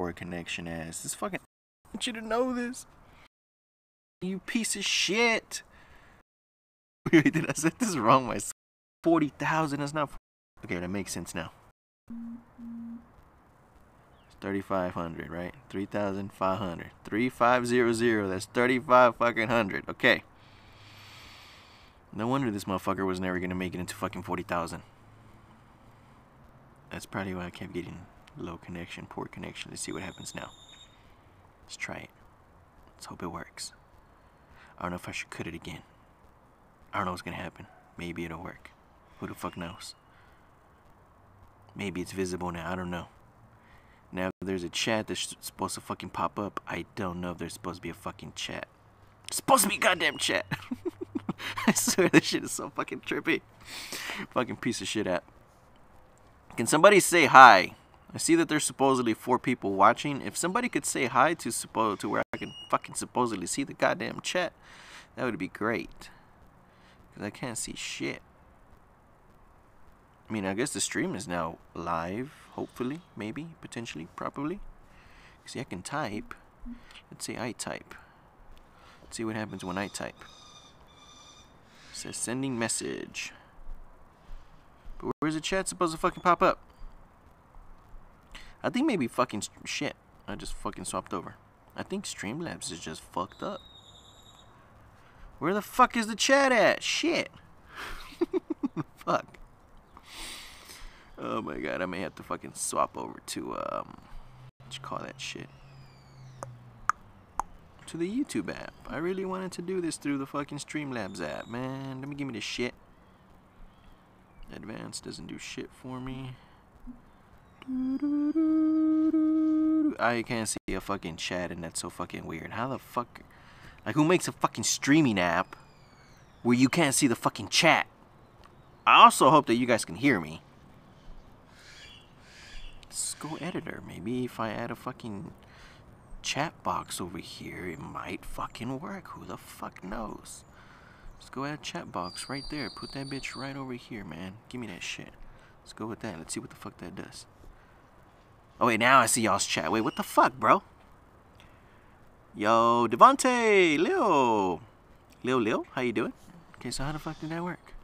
poor connection ass. This fucking... I want you to know this. You piece of shit. Wait, did I say this wrong myself? 40,000 is not... Okay, that makes sense now. 3,500, right? 3,500. 3,500. That's 35 fucking hundred. Okay. No wonder this motherfucker was never gonna make it into fucking 40,000. That's probably why I kept getting low connection, poor connection. Let's see what happens now. Let's try it. Let's hope it works. I don't know if I should cut it again. I don't know what's gonna happen. Maybe it'll work. Who the fuck knows? Maybe it's visible now. I don't know. Now, if there's a chat that's supposed to fucking pop up, I don't know if there's supposed to be a fucking chat. It's supposed to be a goddamn chat. I swear this shit is so fucking trippy. Fucking piece of shit app. Can somebody say hi? I see that there's supposedly 4 people watching. If somebody could say hi to where I can fucking supposedly see the goddamn chat, that would be great. Because I can't see shit. I mean, I guess the stream is now live, hopefully, maybe, potentially, probably. See, I can type. Let's say I type. Let's see what happens when I type. It says sending message. But where's the chat supposed to fucking pop up? I think maybe fucking shit. I just fucking swapped over. I think Streamlabs is just fucked up. Where the fuck is the chat at? Shit. Fuck. Oh my god, I may have to fucking swap over to, what you call that shit? To the YouTube app. I really wanted to do this through the fucking Streamlabs app, man. Let me give me this shit. Advanced doesn't do shit for me. I can't see a fucking chat, and that's so fucking weird. How the fuck... Like, who makes a fucking streaming app where you can't see the fucking chat? I also hope that you guys can hear me. Let's go editor. Maybe if I add a fucking chat box over here, it might fucking work. Who the fuck knows? Let's go add chat box right there. Put that bitch right over here, man. Give me that shit. Let's go with that. Let's see what the fuck that does. Oh, wait, now I see y'all's chat. Wait, what the fuck, bro? Yo, Devontae, Lil, how you doing? Okay, so how the fuck did that work?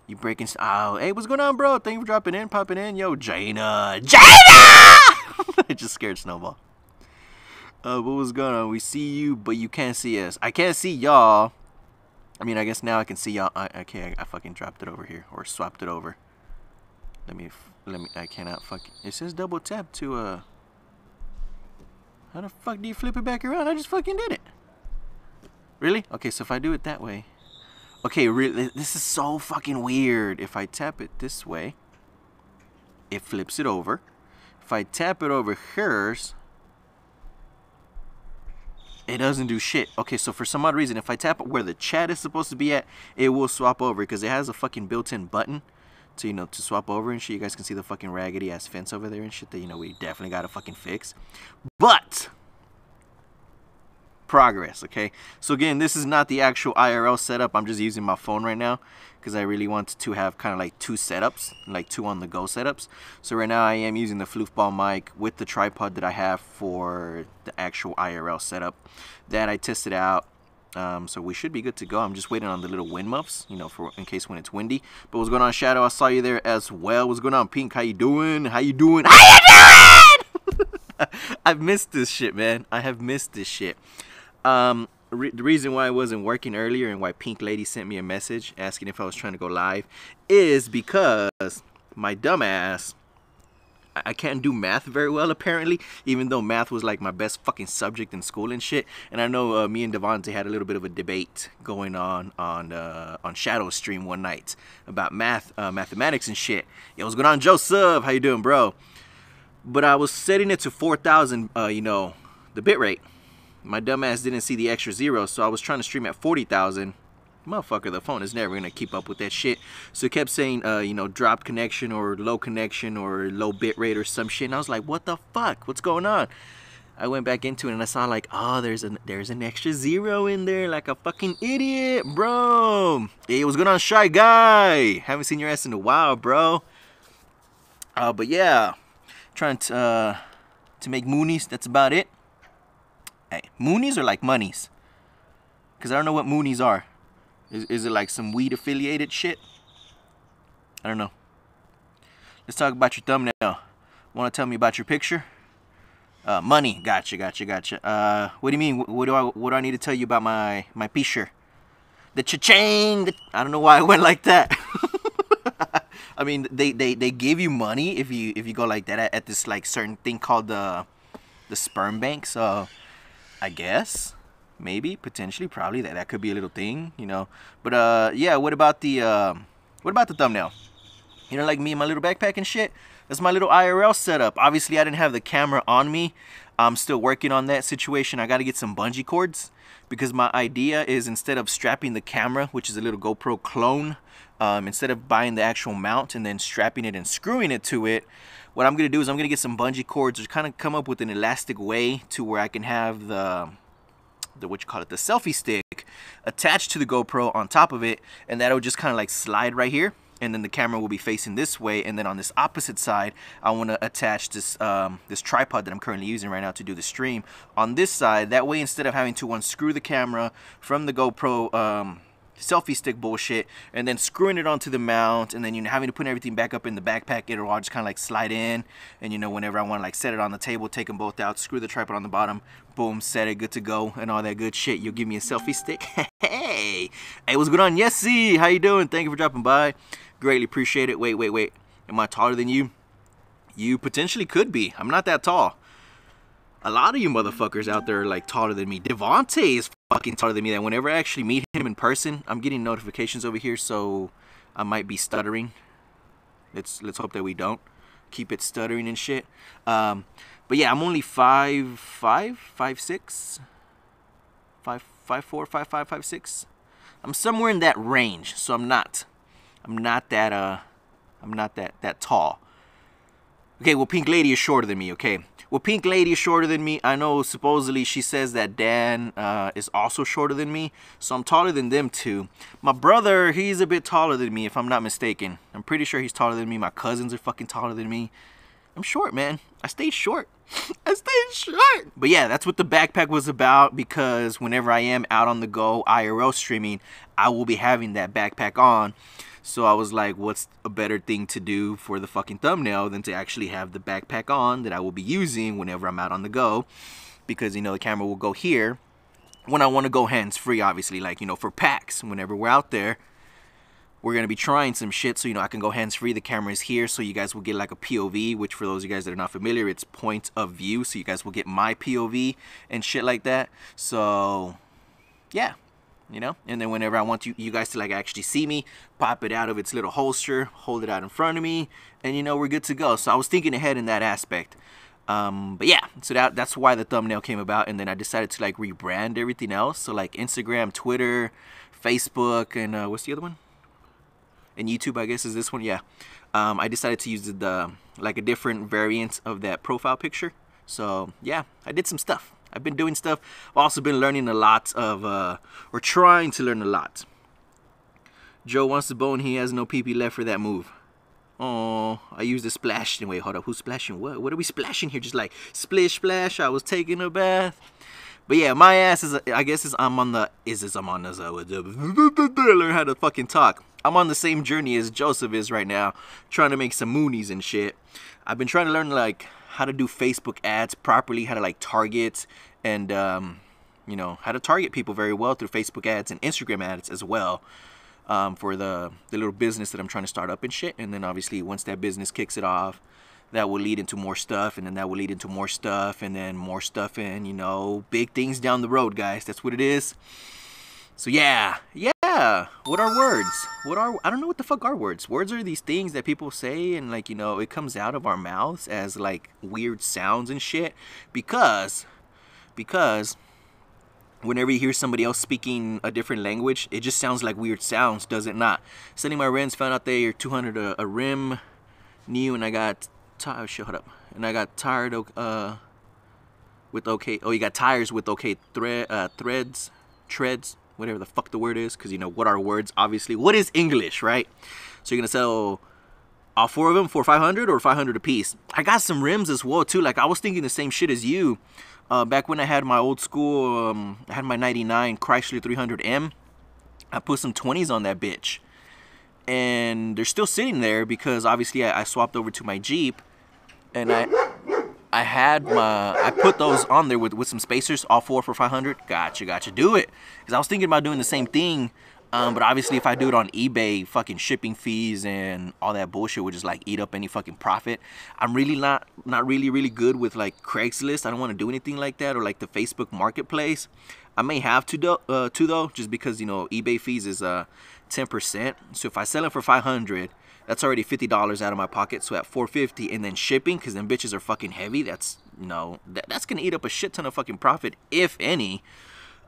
You breaking... Oh, hey, what's going on, bro? Thank you for dropping in, popping in. Yo, Jaina! I just scared Snowball. What was going on? We see you, but you can't see us. I can't see y'all. I mean, I guess now I can see y'all. Okay, I fucking dropped it over here. Or swapped it over. Let me, I cannot fucking... It says double tap to, How the fuck do you flip it back around? I just fucking did it. Really? Okay, so if I do it that way... Okay, really, this is so fucking weird. If I tap it this way, it flips it over. If I tap it over hers, it doesn't do shit. Okay, so for some odd reason, if I tap it where the chat is supposed to be at, it will swap over because it has a fucking built-in button to, you know, to swap over and shit. You guys can see the fucking raggedy ass fence over there and shit that, you know, we definitely gotta fucking fix. But progress, okay? So again, this is not the actual IRL setup. I'm just using my phone right now because I really want to have kind of like 2 setups, like 2 on the go setups. So right now I am using the floofball mic with the tripod that I have for the actual IRL setup that I tested out. So we should be good to go. I'm just waiting on the little wind muffs, you know, for in case when it's windy. But what's going on, Shadow? I saw you there as well. What's going on, Pink? How you doing? How you doing? How you doing? I've missed this shit, man. I have missed this shit. The reason why I wasn't working earlier and why Pink Lady sent me a message asking if I was trying to go live is because my dumbass, I can't do math very well apparently, even though math was like my best fucking subject in school and shit. And I know me and Devontae had a little bit of a debate going on Shadow's stream one night about mathematics and shit. Yo, what's going on, Joseph? How you doing, bro? But I was setting it to 4,000, you know, the bitrate. My dumbass didn't see the extra 0, so I was trying to stream at 40,000. Motherfucker, the phone is never gonna keep up with that shit. So it kept saying, you know, dropped connection or low connection or low bit rate or some shit. And I was like, what the fuck? What's going on? I went back into it and I saw like, oh, there's an extra 0 in there, like a fucking idiot, bro. Hey, what's going on, Shy Guy? Haven't seen your ass in a while, bro. But yeah, trying to make moonies. That's about it. Hey, moonies are like monies. Because I don't know what moonies are. Is it like some weed affiliated shit? I don't know. Let's talk about your thumbnail. Want to tell me about your picture? Money. Gotcha. What do you mean? What do I need to tell you about my picture? The cha-ching. I don't know why I went like that. I mean, they give you money if you go like that at this like certain thing called the sperm bank. So I guess maybe potentially probably that could be a little thing, you know. But yeah, what about the thumbnail? You know, like me and my little backpack and shit. That's my little IRL setup. Obviously, I didn't have the camera on me. I'm still working on that situation. I got to get some bungee cords because my idea is instead of strapping the camera, which is a little GoPro clone, instead of buying the actual mount and then strapping it and screwing it to it, what I'm going to do is I'm going to get some bungee cords to kind of come up with an elastic way to where I can have the what you call it, the selfie stick attached to the GoPro on top of it, and that'll just kind of like slide right here. And then the camera will be facing this way, and then on this opposite side, I want to attach this this tripod that I'm currently using right now to do the stream on this side. That way, instead of having to unscrew the camera from the GoPro selfie stick bullshit, and then screwing it onto the mount, and then having to put everything back up in the backpack, it'll all just kind of like slide in. And whenever I want to like set it on the table, take them both out, screw the tripod on the bottom, boom, set it, good to go, and all that good shit. You'll give me a selfie stick. Hey, what's going on? Yesy, how you doing? Thank you for dropping by. Greatly appreciate it. Wait. Am I taller than you? You potentially could be. I'm not that tall. A lot of you motherfuckers out there are like taller than me. Devontae is fucking taller than me. That whenever I actually meet him in person, I'm getting notifications over here, so I might be stuttering. Let's hope that we don't keep it stuttering and shit. But yeah, I'm only 5'5", 5'6", 5'4", 5'5", 5'6". I'm somewhere in that range, so I'm not that tall. Okay, well, Pink Lady is shorter than me, okay? Well, Pink Lady is shorter than me. I know supposedly she says that Dan is also shorter than me, so I'm taller than them two. My brother, he's a bit taller than me, if I'm not mistaken. I'm pretty sure he's taller than me. My cousins are fucking taller than me. I'm short, man. I stayed short. I stayed short. But yeah, that's what the backpack was about, because whenever I am out on the go IRL streaming, I will be having that backpack on. So I was like, what's a better thing to do for the fucking thumbnail than to actually have the backpack on that I will be using whenever I'm out on the go. Because, the camera will go here when I want to go hands-free, obviously. Like, for packs, whenever we're out there, we're going to be trying some shit. So, I can go hands-free. The camera is here, so you guys will get like a POV, which for those of you guys that are not familiar, it's point of view. So you guys will get my POV and shit like that. So, yeah. And then whenever I want you guys to like actually see me, pop it out of its little holster, hold it out in front of me, and we're good to go. So I was thinking ahead in that aspect. But yeah, so that's why the thumbnail came about. And then I decided to like rebrand everything else. So like Instagram, Twitter, Facebook, and what's the other one? And YouTube, I guess, is this one. Yeah. I decided to use the like a different variant of that profile picture. So yeah, I did some stuff. I've been doing stuff. I've also been learning a lot of, or trying to learn a lot. Joe wants to bone. He has no pee-pee left for that move. Oh, I used a splash. Wait, hold up. Who's splashing? What are we splashing here? Just like splish splash. I was taking a bath. But yeah, my ass is, I guess I'm on the, learn how to fucking talk. I'm on the same journey as Joseph is right now, trying to make some moonies and shit. I've been trying to learn like how to do Facebook ads properly, how to like target and how to target people very well through Facebook ads and Instagram ads as well, for the little business that I'm trying to start up and shit. And then obviously once that business kicks it off, that will lead into more stuff, and then that will lead into more stuff, and then more stuff, and big things down the road, guys. That's what it is. So yeah. What are words? I don't know what the fuck are words. Words are these things that people say, and like, it comes out of our mouths as like weird sounds and shit. Because whenever you hear somebody else speaking a different language, it just sounds like weird sounds, does it not? Sending my rents, found out they are 200 a rim new, and I got shut up. And I got tired with okay. Oh, you got tires with okay treads, whatever the fuck the word is, because what are words, obviously. What is English, right? So you're gonna sell All 4 of them for 500 or 500 a piece. I got some rims as well too. Like I was thinking the same shit as you. Back when I had my old school, I had my 99 Chrysler 300M. I put some 20s on that bitch. And they're still sitting there because obviously I swapped over to my Jeep. And I put those on there with some spacers, all 4 for 500. Gotcha, do it. Because I was thinking about doing the same thing. But obviously if I do it on eBay, fucking shipping fees and all that bullshit would just like eat up any fucking profit. I'm really not really good with like Craigslist. I don't want to do anything like that, or like the Facebook Marketplace. I may have to though, just because, you know, eBay fees is 10%. So if I sell it for 500, that's already $50 out of my pocket. So at 450, and then shipping, because them bitches are fucking heavy. That's, you know, that's gonna eat up a shit ton of fucking profit, if any.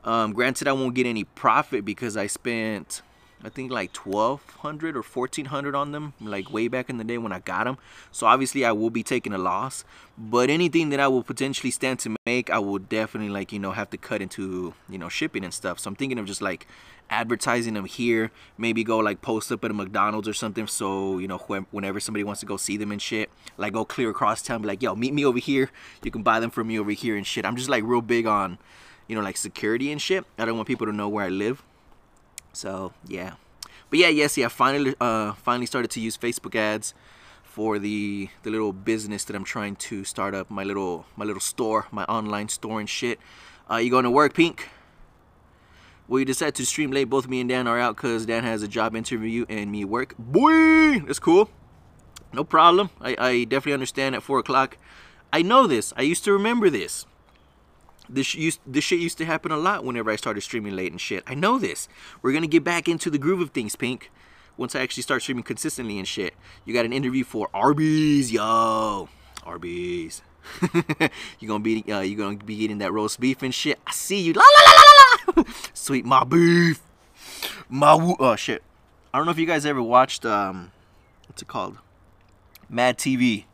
Granted, I won't get any profit because I spent, I think, like $1,200 or $1,400 on them, like way back in the day when I got them. So obviously I will be taking a loss, but anything that I will potentially stand to make, I will definitely, like, you know, have to cut into, you know, shipping and stuff. So I'm thinking of just like advertising them here, maybe go like post up at a McDonald's or something, so, you know, whenever somebody wants to go see them and shit, like go clear across town, be like, yo, meet me over here, you can buy them from me over here and shit. I'm just like real big on, you know, like security and shit. I don't want people to know where I live. So yeah, but yeah, finally started to use Facebook ads for the little business that I'm trying to start up, my little store, my online store and shit. You going to work, Pink? Well, you decide to stream late. Both me and Dan are out because Dan has a job interview and me work. Boy, that's cool. No problem. I definitely understand at 4 o'clock. I know this. I used to remember this. This shit used to happen a lot whenever I started streaming late and shit. I know this. We're going to get back into the groove of things, Pink. Once I actually start streaming consistently and shit. You got an interview for Arby's, yo. Arby's. You're gonna be eating that roast beef and shit. I see you. La la la la la. Sweet my beef. Oh shit. I don't know if you guys ever watched what's it called? Mad TV.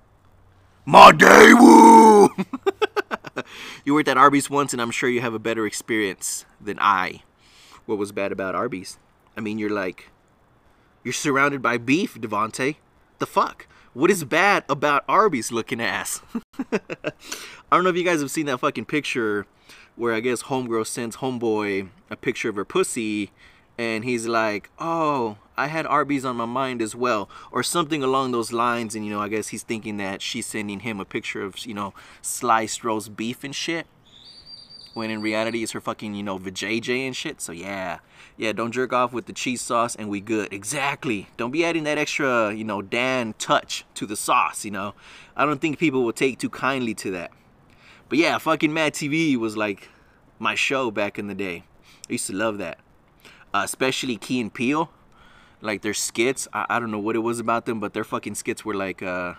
My day woo. You worked at Arby's once, and I'm sure you have a better experience than I. What was bad about Arby's? I mean, you're surrounded by beef, Devontae. The fuck? What is bad about Arby's looking ass? I don't know if you guys have seen that fucking picture where I guess homegirl sends homeboy a picture of her pussy, and he's like, oh, I had Arby's on my mind as well, or something along those lines. And, you know, I guess he's thinking that she's sending him a picture of, you know, sliced roast beef and shit, when in reality it's her fucking, you know, vajayjay and shit. So yeah, don't jerk off with the cheese sauce and we good. Exactly. Don't be adding that extra, you know, Dan touch to the sauce, you know. I don't think people will take too kindly to that. But yeah, fucking Mad TV was like my show back in the day. I used to love that. Especially Key and Peele. Like their skits, I don't know what it was about them, but their fucking skits were like, they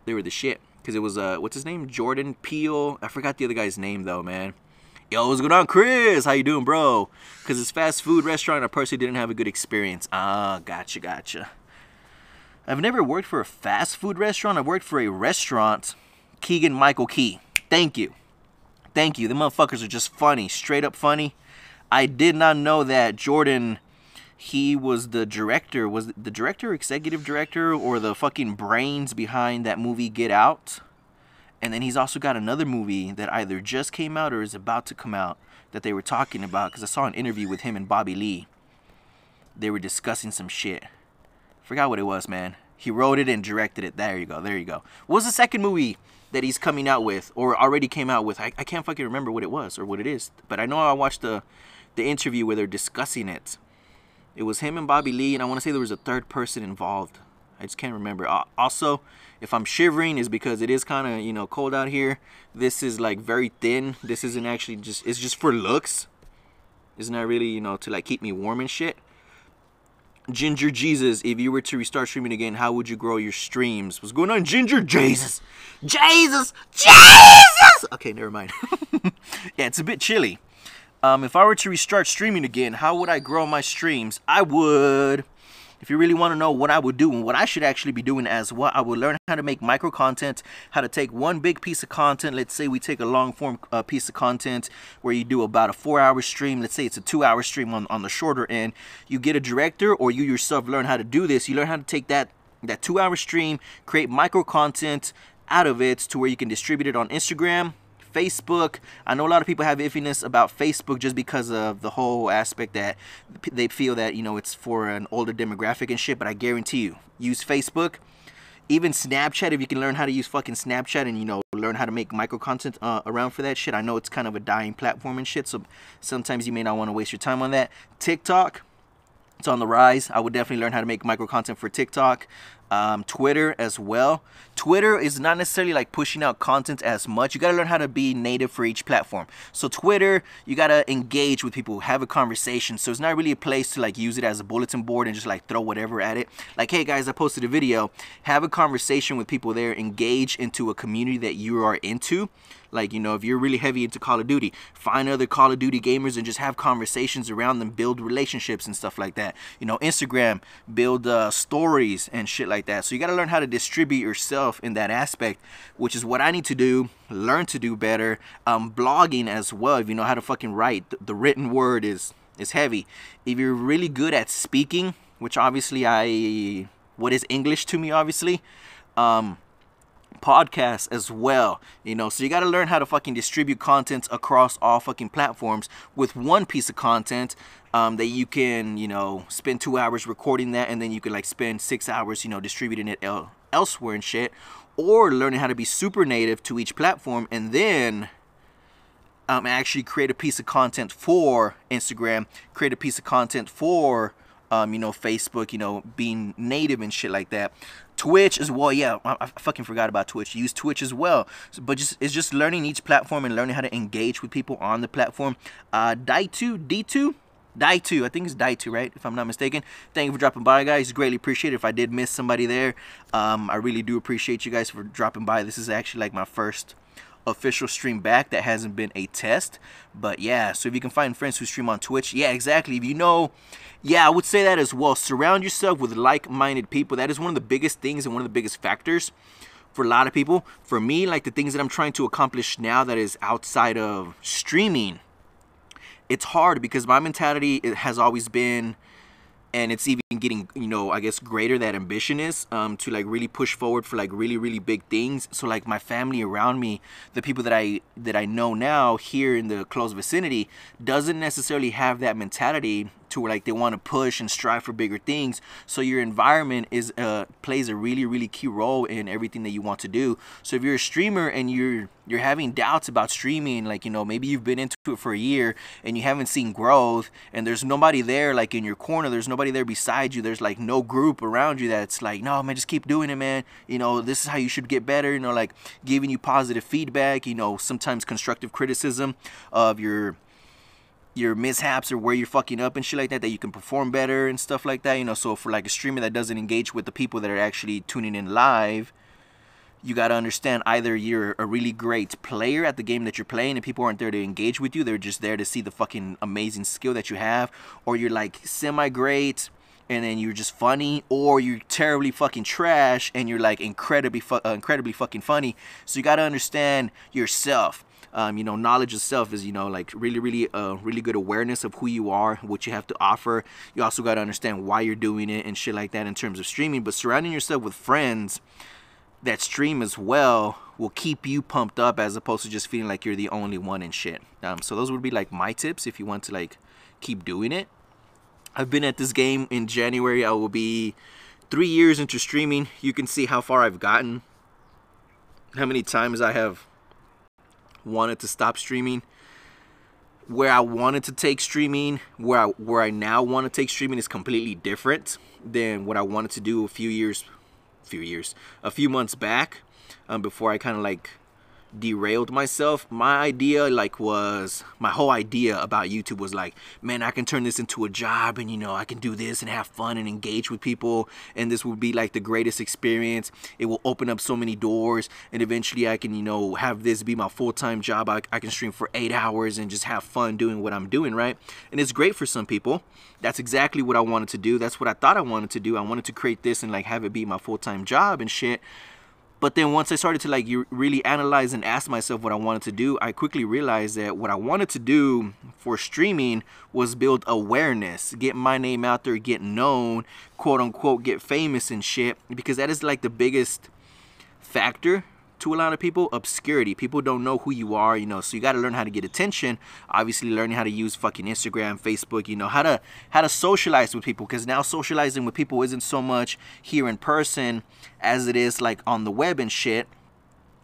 were the shit. Because it was, what's his name? Jordan Peele. I forgot the other guy's name though, man. Yo, what's going on, Chris? How you doing, bro? Because it's fast food restaurant, I personally didn't have a good experience. Ah, gotcha. I've never worked for a fast food restaurant. I've worked for a restaurant. Keegan Michael Key. Thank you. The motherfuckers are just funny. Straight up funny. I did not know that Jordan, he was the director. Was the director, executive director, or the fucking brains behind that movie Get Out? And then he's also got another movie that either just came out or is about to come out that they were talking about, because I saw an interview with him and Bobby Lee. They were discussing some shit. Forgot what it was, man. He wrote it and directed it. There you go. What was the second movie that he's coming out with, or already came out with? I can't fucking remember what it was or what it is. But I know I watched the interview where they're discussing it. It was him and Bobby Lee, and I want to say there was a third person involved. I just can't remember. Also, if I'm shivering, is because it is kind of, you know, cold out here. This is like very thin. This isn't actually just, it's just for looks. It's not really, you know, to like keep me warm and shit. Ginger Jesus, if you were to restart streaming again, how would you grow your streams? What's going on, Ginger Jesus? Okay, never mind. Yeah, it's a bit chilly. If I were to restart streaming again, how would I grow my streams? I would if you really want to know what I would do and what I should actually be doing as well, I would learn how to make micro content, how to take one big piece of content. Let's say we take a long form piece of content where you do about a 4-hour stream. Let's say it's a 2-hour stream on the shorter end. You get a director, or you yourself learn how to do this. You learn how to take that 2-hour stream, create micro content out of it to where you can distribute it on Instagram, Facebook. I know a lot of people have iffiness about Facebook just because of the whole aspect that they feel that, you know, it's for an older demographic and shit, but I guarantee you, use Facebook. Even Snapchat, if you can learn how to use fucking Snapchat and, you know, learn how to make micro content around for that shit. I know it's kind of a dying platform and shit, so sometimes you may not want to waste your time on that. TikTok, it's on the rise. I would definitely learn how to make micro content for TikTok. Twitter as well. Twitter is not necessarily like pushing out content as much. You got to learn how to be native for each platform. So Twitter, you got to engage with people, have a conversation. So it's not really a place to like use it as a bulletin board and just like throw whatever at it. Like, hey guys, I posted a video. Have a conversation with people there. Engage into a community that you are into. Like, you know, if you're really heavy into Call of Duty, find other Call of Duty gamers and just have conversations around them, build relationships and stuff like that. You know, Instagram, build stories and shit like that. So you got to learn how to distribute yourself in that aspect, which is what I need to do, learn to do better. Blogging as well, if you know how to fucking write. The written word is heavy. If you're really good at speaking, which obviously what is English to me, obviously, podcasts as well, you know. So you got to learn how to fucking distribute content across all fucking platforms with one piece of content that you can, you know, spend 2 hours recording that, and then you can like spend 6 hours, you know, distributing it elsewhere and shit, or learning how to be super native to each platform and then actually create a piece of content for Instagram, create a piece of content for you know, Facebook, you know, being native and shit like that. Twitch as well, yeah, I fucking forgot about Twitch. Use Twitch as well. So, but it's just learning each platform and learning how to engage with people on the platform. D2, I think it's Daitu, right? If I'm not mistaken. Thank you for dropping by, guys. Greatly appreciate it. If I did miss somebody there, I really do appreciate you guys for dropping by. This is actually like my first official stream back that hasn't been a test. But yeah, so if you can find friends who stream on Twitch, yeah, exactly. If you know, yeah, I would say that as well. Surround yourself with like-minded people. That is one of the biggest things and one of the biggest factors for a lot of people. For me, like the things that I'm trying to accomplish now that is outside of streaming, it's hard because my mentality, it has always been, and it's even getting, you know, I guess greater, that ambition is to like really push forward for like really, really big things. So like my family around me, the people that I know now here in the close vicinity, doesn't necessarily have that mentality to where like they want to push and strive for bigger things. So your environment is plays a really, really key role in everything that you want to do. So if you're a streamer and you're having doubts about streaming, like, you know, maybe you've been into it for a year and you haven't seen growth, and there's nobody there like in your corner, there's nobody there beside you, there's like no group around you that's like, no man, just keep doing it, man, you know, this is how you should get better, you know, like giving you positive feedback, you know, sometimes constructive criticism of your mishaps or where you're fucking up and shit like that, that you can perform better and stuff like that, you know. So for like a streamer that doesn't engage with the people that are actually tuning in live, you got to understand, either you're a really great player at the game that you're playing and people aren't there to engage with you, they're just there to see the fucking amazing skill that you have, or you're like semi-great and then you're just funny, or you're terribly fucking trash and you're like incredibly fucking funny. So you got to understand yourself. You know, knowledge of self is, you know, like really good awareness of who you are, what you have to offer. You also got to understand why you're doing it and shit like that in terms of streaming. But surrounding yourself with friends that stream as well will keep you pumped up, as opposed to just feeling like you're the only one and shit. So those would be like my tips if you want to like keep doing it. I've been at this game in January. I will be 3 years into streaming. You can see how far I've gotten, how many times I have wanted to stop streaming, where I wanted to take streaming, where I now want to take streaming is completely different than what I wanted to do a few months back, before I kind of like derailed myself. My idea my whole idea about YouTube was like, man, I can turn this into a job, and you know, I can do this and have fun and engage with people, and this will be like the greatest experience. It will open up so many doors, and eventually I can, you know, have this be my full-time job. I can stream for 8 hours and just have fun doing what I'm doing, right? And it's great for some people. That's exactly what I wanted to do. That's what I thought I wanted to do. I wanted to create this and like have it be my full-time job and shit. But then once I started to like really analyze and ask myself what I wanted to do, I quickly realized that what I wanted to do for streaming was build awareness, get my name out there, get known, quote unquote, get famous and shit, because that is like the biggest factor to a lot of people. Obscurity. People don't know who you are, you know, so you got to learn how to get attention. Obviously learning how to use fucking Instagram, Facebook, you know, how to socialize with people, because now socializing with people isn't so much here in person as it is like on the web and shit,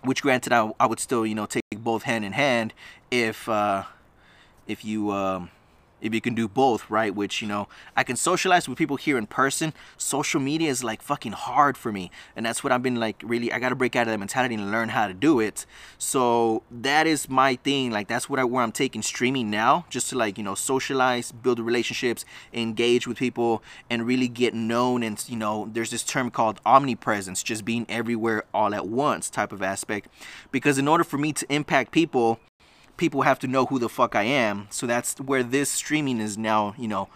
which granted I would still, you know, take both hand in hand if you can do both, right? Which, you know, I can socialize with people here in person. Social media is like fucking hard for me, and that's what I've been like, really, I got to break out of that mentality and learn how to do it. So that is my thing. Like, that's where I'm taking streaming now, just to like, you know, socialize, build relationships, engage with people, and really get known. And, you know, there's this term called omnipresence, just being everywhere all at once type of aspect, because in order for me to impact people have to know who the fuck I am. So that's where this streaming is now, you know,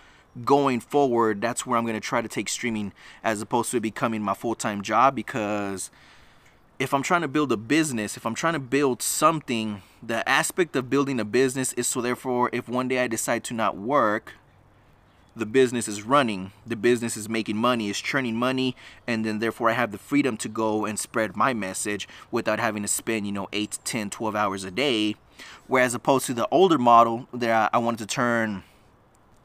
going forward. That's where I'm going to try to take streaming as opposed to it becoming my full-time job, because if I'm trying to build a business, if I'm trying to build something, the aspect of building a business is so therefore if one day I decide to not work, the business is running, the business is making money, is churning money, and then therefore I have the freedom to go and spread my message without having to spend, you know, 8, 10, 12 hours a day. Whereas opposed to the older model that I wanted to turn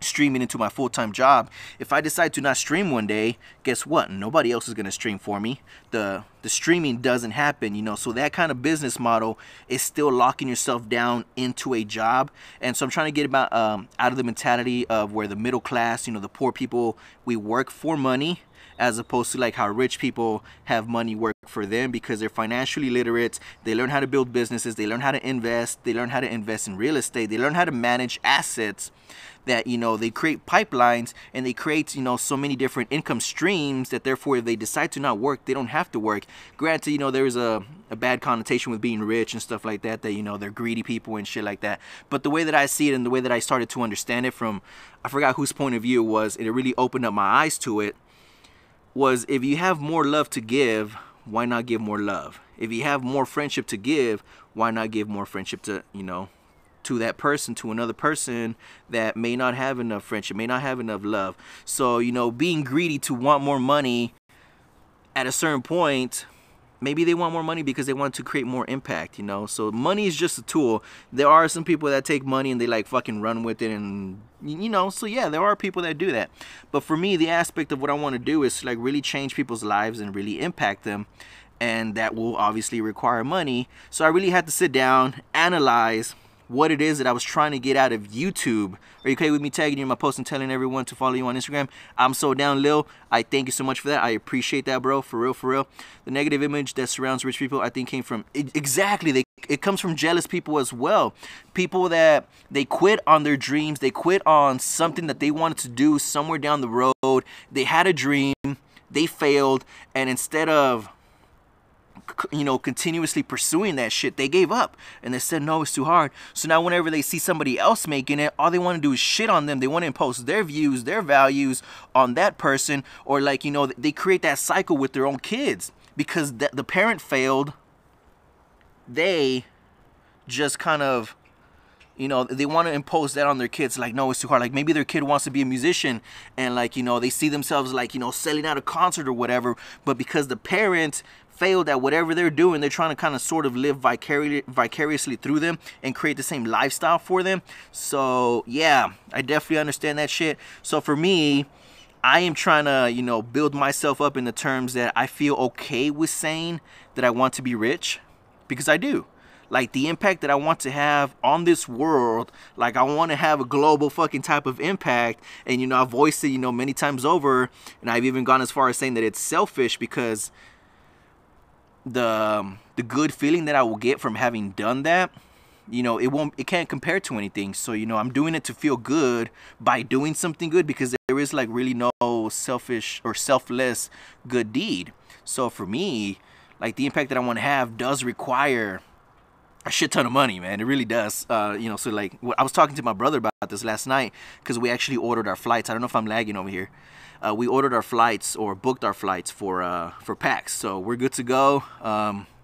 streaming into my full-time job, if I decide to not stream one day, guess what? Nobody else is going to stream for me. The streaming doesn't happen, you know. So that kind of business model is still locking yourself down into a job. And so I'm trying to get about out of the mentality of where the middle class, you know, the poor people, we work for money, as opposed to like how rich people have money work for them, because they're financially literate. They learn how to build businesses, they learn how to invest, they learn how to invest in real estate, they learn how to manage assets, that, you know, they create pipelines, and they create, you know, so many different income streams that therefore if they decide to not work, they don't have to work. Granted, you know, there's a bad connotation with being rich and stuff like that, you know, they're greedy people and shit like that. But the way that I see it and the way that I started to understand it from, I forgot whose point of view it was, it really opened up my eyes to it, was if you have more love to give, why not give more love? If you have more friendship to give, why not give more friendship to, you know, to that person, to another person that may not have enough friendship, may not have enough love. So, you know, being greedy to want more money at a certain point, maybe they want more money because they want to create more impact, you know. So money is just a tool. There are some people that take money and they like fucking run with it, and you know, so yeah, there are people that do that. But for me, the aspect of what I want to do is to like really change people's lives and really impact them, and that will obviously require money. So I really had to sit down, analyze what it is that I was trying to get out of YouTube. Are you okay with me tagging you in my post and telling everyone to follow you on Instagram? I'm so down, Lil. I thank you so much for that. I appreciate that, bro. For real, for real. The negative image that surrounds rich people, I think, came from exactly. It comes from jealous people as well. People that they quit on their dreams. They quit on something that they wanted to do somewhere down the road. They had a dream. They failed, and instead of, you know, continuously pursuing that shit, they gave up and they said, no, it's too hard. So now whenever they see somebody else making it, all they want to do is shit on them. They want to impose their views, their values on that person, or like, you know, they create that cycle with their own kids because the parent failed. They just kind of, you know, they want to impose that on their kids. Like, no, it's too hard. Like, maybe their kid wants to be a musician and, like, you know, they see themselves, like, you know, selling out a concert or whatever. But because the parent failed at whatever they're doing, they're trying to kind of sort of live vicariously through them and create the same lifestyle for them. So, yeah, I definitely understand that shit. So, for me, I am trying to, you know, build myself up in the terms that I feel okay with saying that I want to be rich, because I do. Like, the impact that I want to have on this world, like, I want to have a global fucking type of impact. And, you know, I've voiced it, you know, many times over, and I've even gone as far as saying that it's selfish, because the good feeling that I will get from having done that, you know, it can't compare to anything. So, you know, I'm doing it to feel good by doing something good, because there is like really no selfish or selfless good deed. So for me, like, the impact that I want to have does require a shit ton of money, man. It really does. You know, so like, I was talking to my brother about this last night, because we actually ordered our flights. I don't know if I'm lagging over here. We ordered our flights, or booked our flights for PAX, so we're good to go.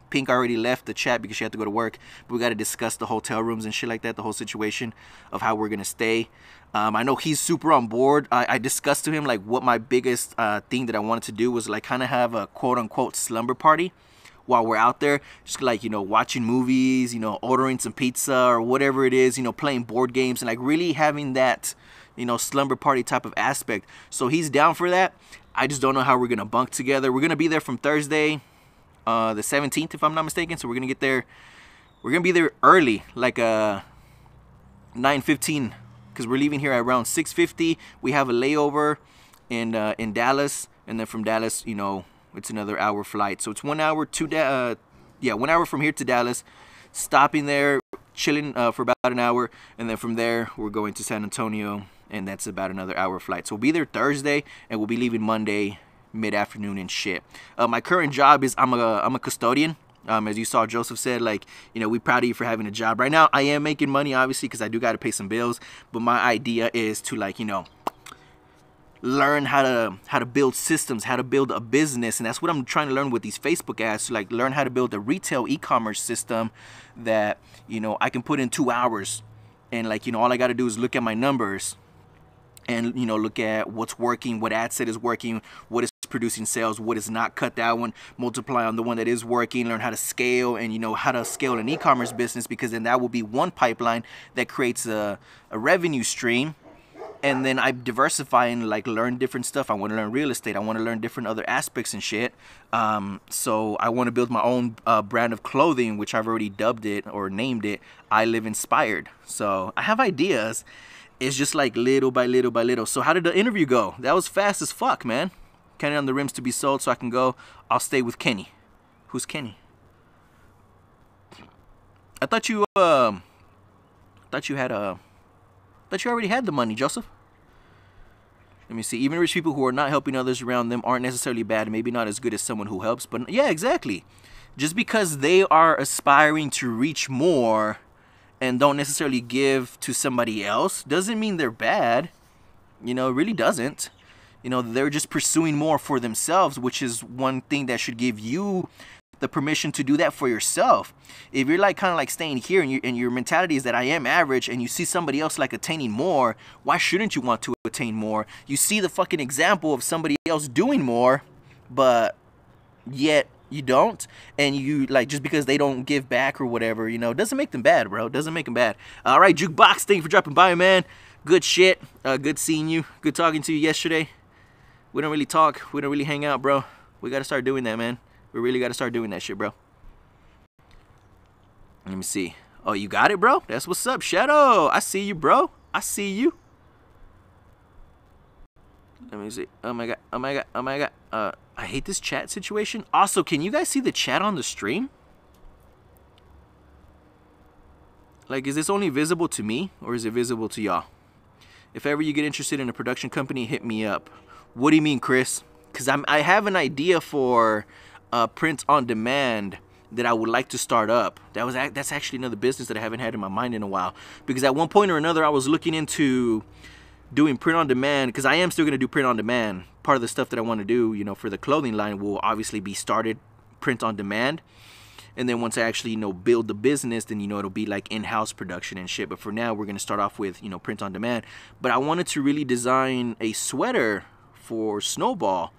Pink already left the chat because she had to go to work, but we got to discuss the hotel rooms and shit like that, the whole situation of how we're gonna stay. I know he's super on board. I discussed to him like what my biggest thing that I wanted to do was like kind of have a quote-unquote slumber party while we're out there, just like, you know, watching movies, you know, ordering some pizza or whatever it is, you know, playing board games, and like really having that, you know, slumber party type of aspect. So he's down for that. I just don't know how we're gonna bunk together. We're gonna be there from Thursday, the 17th, if I'm not mistaken. So we're gonna get there. We're gonna be there early, like 9:15, because we're leaving here at around 6:50. We have a layover in Dallas, and then from Dallas, you know, it's another hour flight. So it's 1 hour to 1 hour from here to Dallas, stopping there, chilling for about an hour, and then from there we're going to San Antonio, and that's about another hour flight. So we'll be there Thursday, and we'll be leaving Monday mid-afternoon and shit. My current job is I'm a custodian. As you saw, Joseph said, like, you know, we proud of you for having a job. Right now, I am making money, obviously, because I do got to pay some bills. But my idea is to, like, you know, learn how to build systems, how to build a business, and that's what I'm trying to learn with these Facebook ads. To, like, learn how to build a retail e-commerce system that, you know, I can put in 2 hours, and, like, you know, all I got to do is look at my numbers, and, you know, look at what's working, what ad set is working, what is producing sales, what is not. Cut that one, multiply on the one that is working, learn how to scale, and, you know, how to scale an e-commerce business, because then that will be one pipeline that creates a revenue stream. And then I diversify and, like, learn different stuff. I want to learn real estate. I want to learn different other aspects and shit. So I want to build my own brand of clothing, which I've already dubbed it or named it I Live Inspired. So I have ideas. It's just like little by little by little. So how did the interview go? That was fast as fuck, man. Kenny on the rims to be sold, so I can go. I'll stay with Kenny. Who's Kenny? I thought you already had the money, Joseph. Let me see. Even rich people who are not helping others around them aren't necessarily bad, maybe not as good as someone who helps. But yeah, exactly. Just because they are aspiring to reach more and don't necessarily give to somebody else doesn't mean they're bad. You know, it really doesn't. You know, they're just pursuing more for themselves, which is one thing that should give you the permission to do that for yourself. If you're like kind of like staying here and your mentality is that I am average, and you see somebody else like attaining more, why shouldn't you want to attain more? You see the fucking example of somebody else doing more, but yet you don't, and you like, just because they don't give back or whatever, you know, doesn't make them bad, bro. Doesn't make them bad. All right, Jukebox, thank you for dropping by, man. Good shit. Good seeing you. Good talking to you yesterday. We don't really talk. We don't really hang out, bro. We got to start doing that, man. We really got to start doing that shit, bro. Let me see. Oh, you got it, bro? That's what's up, Shadow. I see you, bro. I see you. Let me see. Oh, my God. Oh, my God. Oh, my God. I hate this chat situation. Also, can you guys see the chat on the stream? Like, is this only visible to me, or is it visible to y'all? If ever you get interested in a production company, hit me up. What do you mean, Chris? Because I have an idea for print on demand that I would like to start up. That's actually another business that I haven't had in my mind in a while. Because at one point or another, I was looking into doing print on demand, because I am still going to do print on demand. Part of the stuff that I want to do, you know, for the clothing line will obviously be started print on demand. And then once I actually, you know, build the business, then, you know, it'll be like in-house production and shit. But for now, we're going to start off with, you know, print on demand. But I wanted to really design a sweater for Snowball.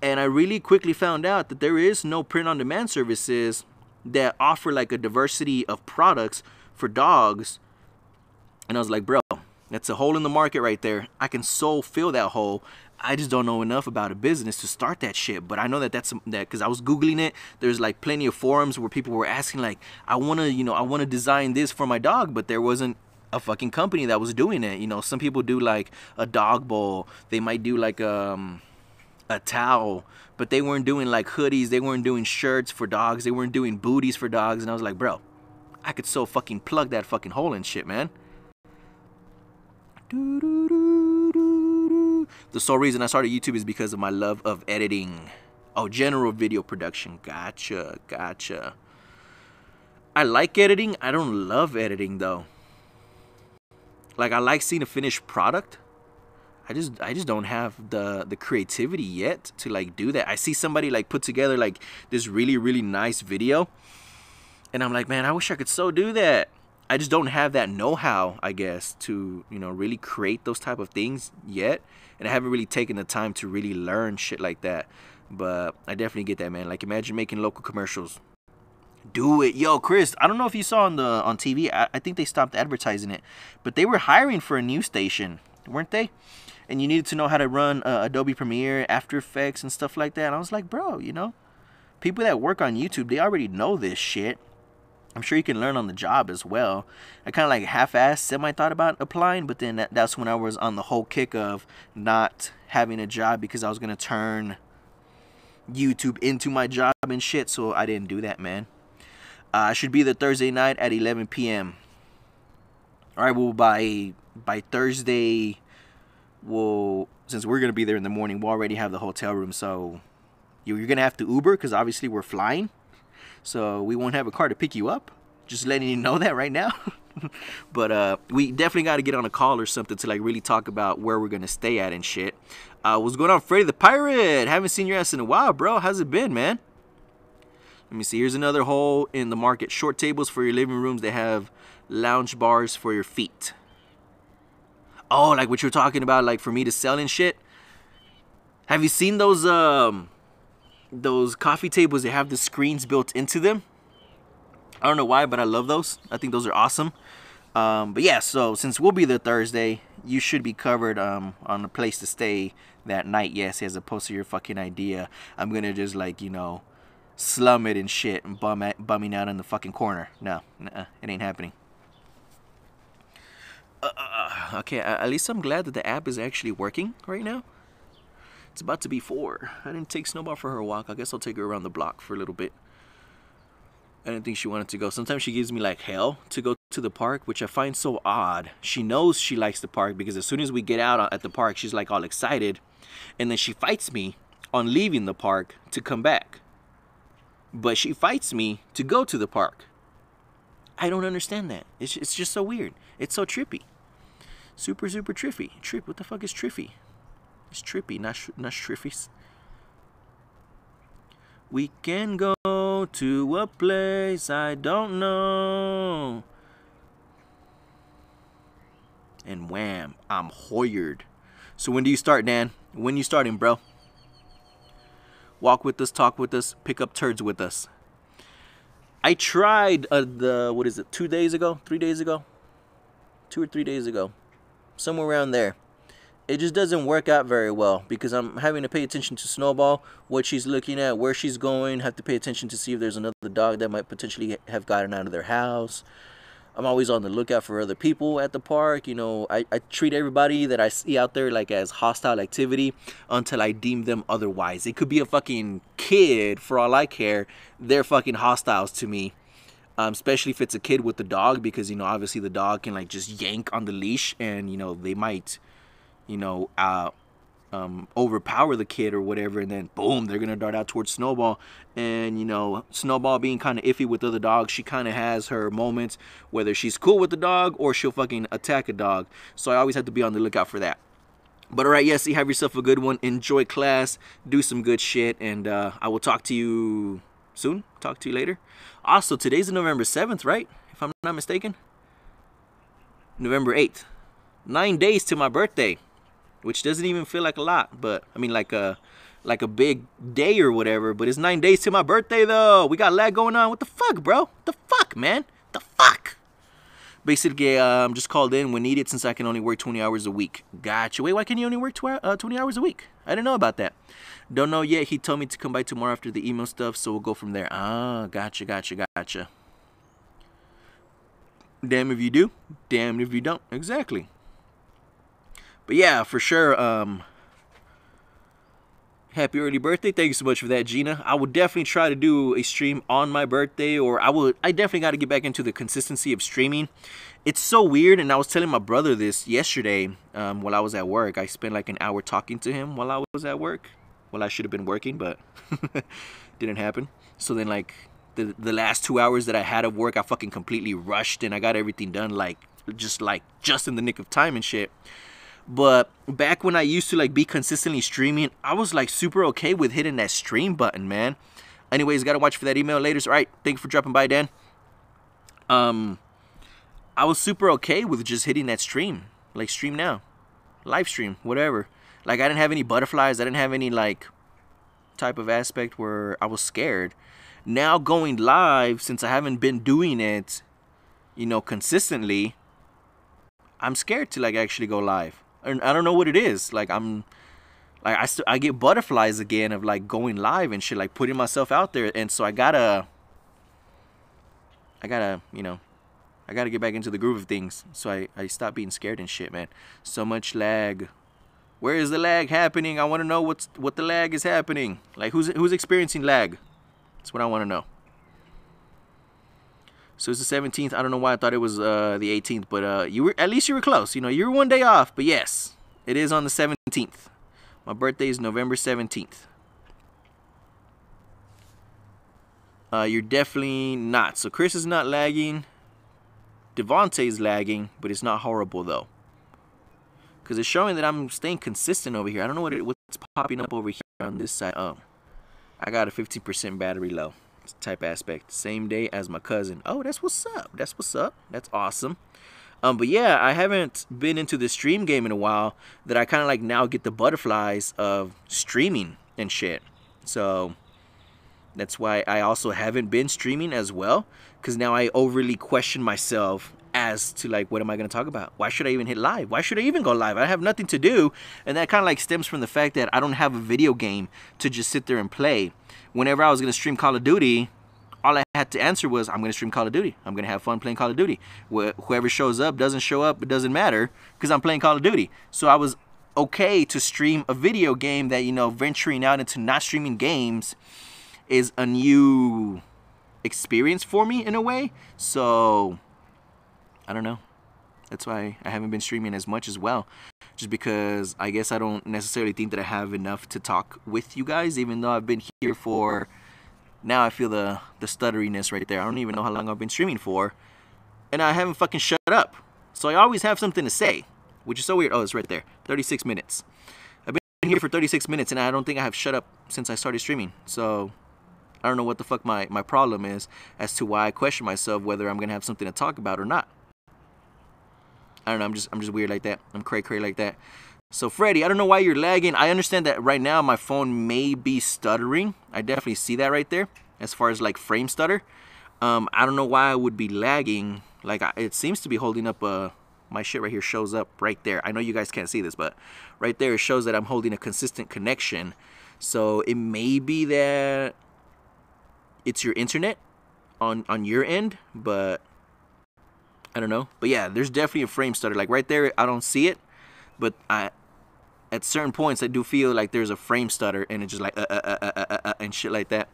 And I really quickly found out that there is no print on demand services that offer like a diversity of products for dogs. And I was like, bro, that's a hole in the market right there. I can so fill that hole. I just don't know enough about a business to start that shit. But I know that that's that, because I was Googling it. There's like plenty of forums where people were asking like, I want to design this for my dog, but there wasn't a fucking company that was doing it. You know, some people do like a dog bowl. They might do like a towel, but they weren't doing like hoodies, they weren't doing shirts for dogs, they weren't doing booties for dogs. And I was like, bro, I could so fucking plug that fucking hole in shit, man. The sole reason I started YouTube is because of my love of editing. Oh, general video production. Gotcha, gotcha. I like editing. I don't love editing though. Like, I like seeing a finished product. I just don't have the creativity yet to like do that. I see somebody like put together like this really nice video, and I'm like, man, I wish I could so do that. I just don't have that know-how, I guess, to, you know, really create those type of things yet. And I haven't really taken the time to really learn shit like that. But I definitely get that, man. Like, imagine making local commercials. Do it. Yo, Chris, I don't know if you saw on TV. I think they stopped advertising it. But they were hiring for a news station, weren't they? And you needed to know how to run Adobe Premiere, After Effects, and stuff like that. And I was like, bro, you know, people that work on YouTube, they already know this shit. I'm sure you can learn on the job as well. I kind of like half-assed, semi-thought about applying, but then that's when I was on the whole kick of not having a job because I was going to turn YouTube into my job and shit, so I didn't do that, man. I should be there Thursday night at 11 p.m. All right, well, by Thursday, since we're going to be there in the morning, we'll already have the hotel room, so you're going to have to Uber because obviously we're flying. So we won't have a car to pick you up. Just letting you know that right now. But we definitely got to get on a call or something to like really talk about where we're going to stay at and shit. What's going on, Freddy the Pirate? Haven't seen your ass in a while, bro. How's it been, man? Let me see. Here's another hole in the market. Short tables for your living rooms. They have lounge bars for your feet. Oh, like what you're talking about, like for me to sell and shit. Have you seen those coffee tables? They have the screens built into them. I don't know why, but I love those. I think those are awesome. But yeah, so since we'll be there Thursday, you should be covered on a place to stay that night. Yes, as opposed to your fucking idea, I'm gonna just like, you know, slum it and shit and bumming out in the fucking corner. No, it ain't happening. Okay, at least I'm glad that the app is actually working right now. It's about to be 4. I didn't take Snowball for her walk. I guess I'll take her around the block for a little bit. I didn't think she wanted to go. Sometimes she gives me like hell to go to the park, which I find so odd. She knows she likes the park because as soon as we get out at the park, she's like all excited. And then she fights me on leaving the park to come back. But she fights me to go to the park. I don't understand that. It's just so weird. It's so trippy. Super trippy. Trip, what the fuck is trippy? It's trippy, not striffies. We can go to a place I don't know. And wham, I'm Hoyered. So when do you start, Dan? When you starting, bro? Walk with us, talk with us, pick up turds with us. I tried what is it, 2 days ago? 3 days ago? 2 or 3 days ago. Somewhere around there. It just doesn't work out very well because I'm having to pay attention to Snowball, what she's looking at, where she's going, have to pay attention to see if there's another dog that might potentially have gotten out of their house. I'm always on the lookout for other people at the park. You know, I treat everybody that I see out there like as hostile activity until I deem them otherwise. It could be a fucking kid, for all I care. They're fucking hostiles to me. Especially if it's a kid with the dog because, you know, obviously the dog can like just yank on the leash and, you know, they might, you know, overpower the kid or whatever, and then boom, they're gonna dart out towards Snowball. And you know, Snowball being kind of iffy with other dogs, she kind of has her moments whether she's cool with the dog or she'll fucking attack a dog. So I always have to be on the lookout for that. But alright, yes, you have yourself a good one. Enjoy class, do some good shit, and I will talk to you soon. Talk to you later. Also, today's November 7th, right? If I'm not mistaken. November 8th. 9 days to my birthday. Which doesn't even feel like a lot, but I mean like a big day or whatever. But it's 9 days to my birthday though. We got lag going on. What the fuck, bro? What the fuck, man? What the fuck? Basically, I'm just called in when needed since I can only work 20 hours a week. Gotcha. Wait, why can you only work 20 hours a week? I didn't know about that. Don't know yet. He told me to come by tomorrow after the email stuff, so we'll go from there. Ah, gotcha. Damn if you do, damn if you don't. Exactly. But yeah, for sure, Happy early birthday. Thank you so much for that, Gina. I will definitely try to do a stream on my birthday, or I definitely got to get back into the consistency of streaming. It's so weird, and I was telling my brother this yesterday while I was at work. I spent like an hour talking to him while I was at work. Well, I should have been working, but didn't happen. So then like the last 2 hours that I had of work, I fucking completely rushed, and I got everything done just in the nick of time and shit. But back when I used to like be consistently streaming, I was like super okay with hitting that stream button, man. Anyways, gotta watch for that email later. All right, thank you for dropping by, Dan. I was super okay with just hitting that stream, like stream now, live stream, whatever. Like I didn't have any butterflies. I didn't have any like type of aspect where I was scared. Now going live, since I haven't been doing it, you know, consistently, I'm scared to like actually go live. I don't know what it is. Like I get butterflies again of like going live and shit, like putting myself out there. And so I gotta you know, I gotta get back into the groove of things. So I stop being scared and shit, man. So much lag. Where is the lag happening? I want to know what the lag is happening. Like who's experiencing lag? That's what I want to know. So it's the 17th. I don't know why I thought it was the 18th, but at least you were close. You know, you were one day off, but yes, it is on the 17th. My birthday is November 17th. You're definitely not. So Chris is not lagging. Devontae's lagging, but it's not horrible though, because it's showing that I'm staying consistent over here. I don't know what's popping up over here on this side. Oh, I got a 15% battery low. Type aspect, same day as my cousin. Oh, that's what's up. That's what's up. That's awesome. But yeah, I haven't been into the stream game in a while, that I kind of like now get the butterflies of streaming and shit. So that's why I also haven't been streaming as well, because now I overly question myself as to like, what am I going to talk about? Why should I even hit live? Why should I even go live? I have nothing to do. And that kind of like stems from the fact that I don't have a video game to just sit there and play. Whenever I was going to stream Call of Duty, all I had to answer was, I'm going to stream Call of Duty. I'm going to have fun playing Call of Duty. Whoever shows up, doesn't show up, it doesn't matter, because I'm playing Call of Duty. So I was okay to stream a video game that, you know, venturing out into not streaming games is a new experience for me in a way. So I don't know. That's why I haven't been streaming as much as well. Just because I guess I don't necessarily think that I have enough to talk with you guys, even though I've been here for, now I feel the stutteriness right there. I don't even know how long I've been streaming for, and I haven't fucking shut up. So I always have something to say, which is so weird. Oh, it's right there. 36 minutes. I've been here for 36 minutes, and I don't think I have shut up since I started streaming. So I don't know what the fuck my problem is as to why I question myself whether I'm gonna have something to talk about or not. I don't know, I'm just weird like that. I'm cray like that. So Freddy, I don't know why you're lagging. I understand that right now my phone may be stuttering. I definitely see that right there as far as like frame stutter. I don't know why I would be lagging. Like it seems to be holding up my shit right here shows up right there. I know you guys can't see this, but right there it shows that I'm holding a consistent connection. So it may be that it's your internet on your end, but I don't know. But yeah, there's definitely a frame stutter. Like right there, I don't see it, but at certain points I do feel like there's a frame stutter, and it's just like and shit like that.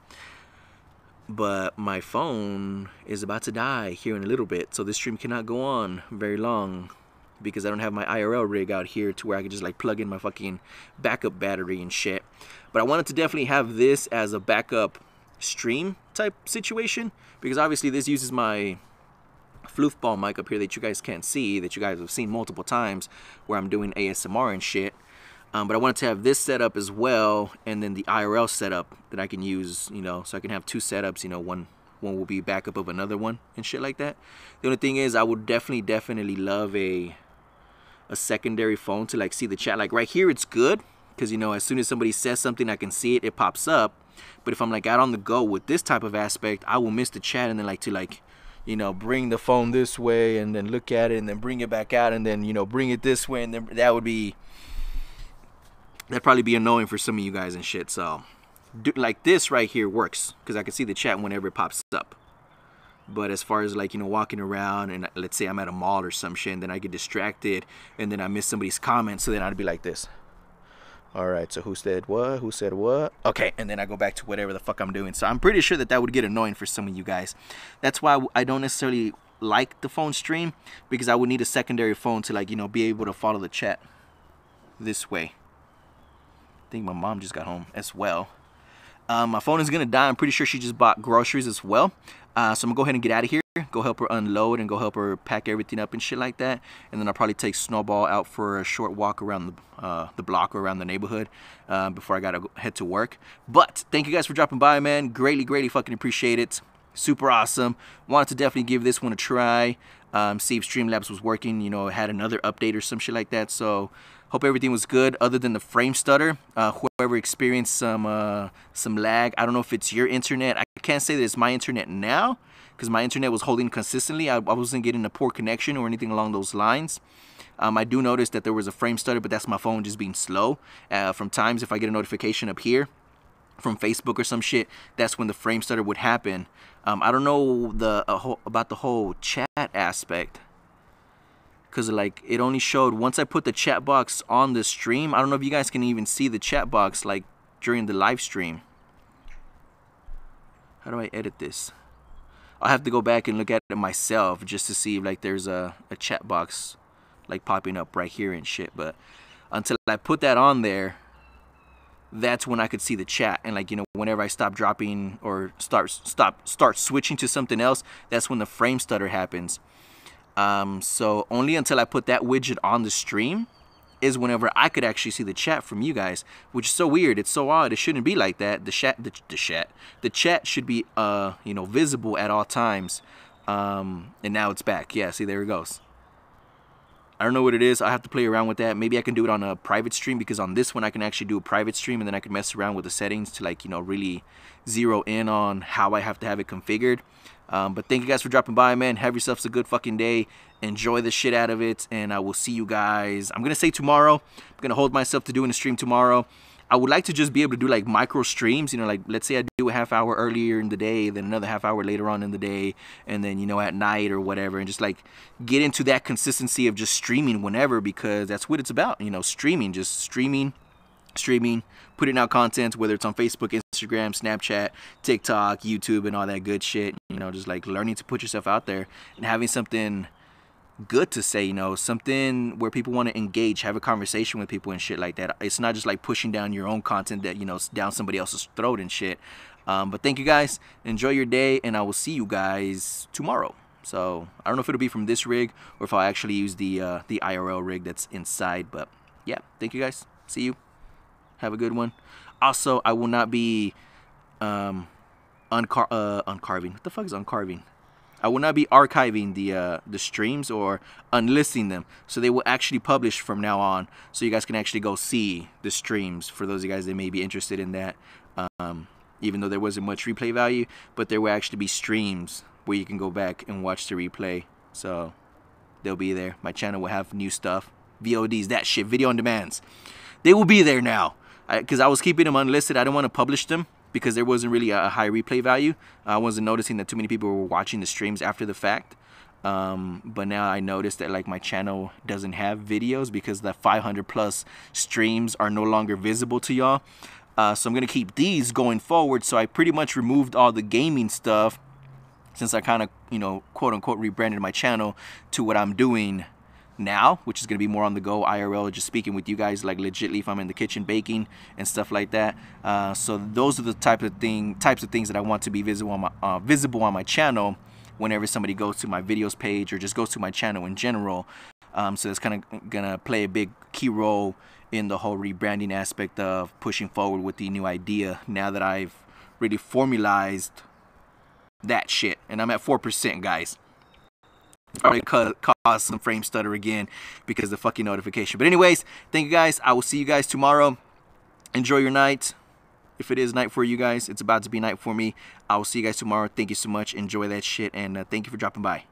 But my phone is about to die here in a little bit, so this stream cannot go on very long because I don't have my IRL rig out here to where I can just like plug in my fucking backup battery and shit. But I wanted to definitely have this as a backup stream type situation, because obviously this uses my floofball mic up here that you guys can't see, that you guys have seen multiple times where I'm doing ASMR and shit. But I wanted to have this setup as well, and then the IRL setup that I can use, you know, so I can have two setups, you know, one will be backup of another one and shit like that. The only thing is I would definitely love a secondary phone to like see the chat. Like right here it's good, because, you know, as soon as somebody says something I can see it pops up. But if I'm like out on the go with this type of aspect, I will miss the chat, and then like to like, you know, bring the phone this way and then look at it and then bring it back out and then, you know, bring it this way, and then that'd probably be annoying for some of you guys and shit. So like this right here works because I can see the chat whenever it pops up. But as far as like, you know, walking around and let's say I'm at a mall or some shit, and then I get distracted and then I miss somebody's comment, so then I'd be like this. All right, so who said what? Who said what? Okay, and then I go back to whatever the fuck I'm doing. So I'm pretty sure that that would get annoying for some of you guys. That's why I don't necessarily like the phone stream, because I would need a secondary phone to, like, you know, be able to follow the chat this way. I think my mom just got home as well. My phone is gonna die. I'm pretty sure she just bought groceries as well. So I'm gonna go ahead and get out of here. Go help her unload and go help her pack everything up and shit like that. And then I'll probably take Snowball out for a short walk around the block or around the neighborhood before I gotta head to work. But thank you guys for dropping by, man. Greatly fucking appreciate it. Super awesome. Wanted to definitely give this one a try. See if Streamlabs was working. You know, had another update or some shit like that. So hope everything was good other than the frame stutter. Whoever experienced some lag, I don't know if it's your internet. I can't say that it's my internet now, because my internet was holding consistently. I wasn't getting a poor connection or anything along those lines. I do notice that there was a frame stutter, but that's my phone just being slow. From times if I get a notification up here from Facebook or some shit, that's when the frame stutter would happen. I don't know about the whole chat aspect, because like it only showed once I put the chat box on the stream. I don't know if you guys can even see the chat box like during the live stream. How do I edit this? I'll have to go back and look at it myself just to see if like there's a chat box like popping up right here and shit. But until I put that on there, that's when I could see the chat. And like, you know, whenever I stop dropping or start switching to something else, that's when the frame stutter happens. So only until I put that widget on the stream is whenever I could actually see the chat from you guys, which is so weird. It's so odd. It shouldn't be like that. The chat should be you know, visible at all times. And now it's back. Yeah, see, there it goes. I don't know what it is. I have to play around with that. Maybe I can do it on a private stream, because on this one I can actually do a private stream, and then I can mess around with the settings to, like, you know, really zero in on how I have to have it configured. But thank you guys for dropping by, man. Have yourselves a good fucking day. Enjoy the shit out of it, and I will see you guys. I'm gonna say tomorrow. I'm gonna hold myself to doing a stream tomorrow. I would like to just be able to do like micro streams, you know, like let's say I do a half hour earlier in the day, then another half hour later on in the day, and then, you know, at night or whatever, and just like get into that consistency of just streaming whenever, because that's what it's about, you know, streaming, just streaming, putting out content, whether it's on Facebook, Instagram, Snapchat, TikTok, YouTube, and all that good shit, you know, just like learning to put yourself out there and having something good to say, you know, something where people want to engage, have a conversation with people and shit like that. It's not just like pushing down your own content that, you know, down somebody else's throat and shit. But thank you guys. Enjoy your day, and I will see you guys tomorrow. So I don't know if it'll be from this rig or if I'll actually use the IRL rig that's inside. But yeah, thank you guys. See you. Have a good one. Also, I will not be uncarving. What the fuck is uncarving? I will not be archiving the streams or unlisting them, so they will actually publish from now on, so you guys can actually go see the streams for those of you guys that may be interested in that. Even though there wasn't much replay value, but there will actually be streams where you can go back and watch the replay, so they'll be there. My channel will have new stuff, VODs, that shit, video on demands. They will be there now, because I was keeping them unlisted. I don't want to publish them because there wasn't really a high replay value. I wasn't noticing that too many people were watching the streams after the fact. But now I noticed that like my channel doesn't have videos because the 500+ streams are no longer visible to y'all. So I'm gonna keep these going forward. So I pretty much removed all the gaming stuff, since I kind of, you know, quote unquote rebranded my channel to what I'm doing now, which is going to be more on the go, IRL, just speaking with you guys like legitly if I'm in the kitchen baking and stuff like that. So those are the types of things that I want to be visible on my channel whenever somebody goes to my videos page or just goes to my channel in general. So it's kind of gonna play a big key role in the whole rebranding aspect of pushing forward with the new idea, now that I've really formalized that shit. And I'm at 4%, guys. Probably cause some frame stutter again because of the fucking notification. But anyways, thank you guys. I will see you guys tomorrow. Enjoy your night. If it is night for you guys, it's about to be night for me. I will see you guys tomorrow. Thank you so much. Enjoy that shit, and thank you for dropping by.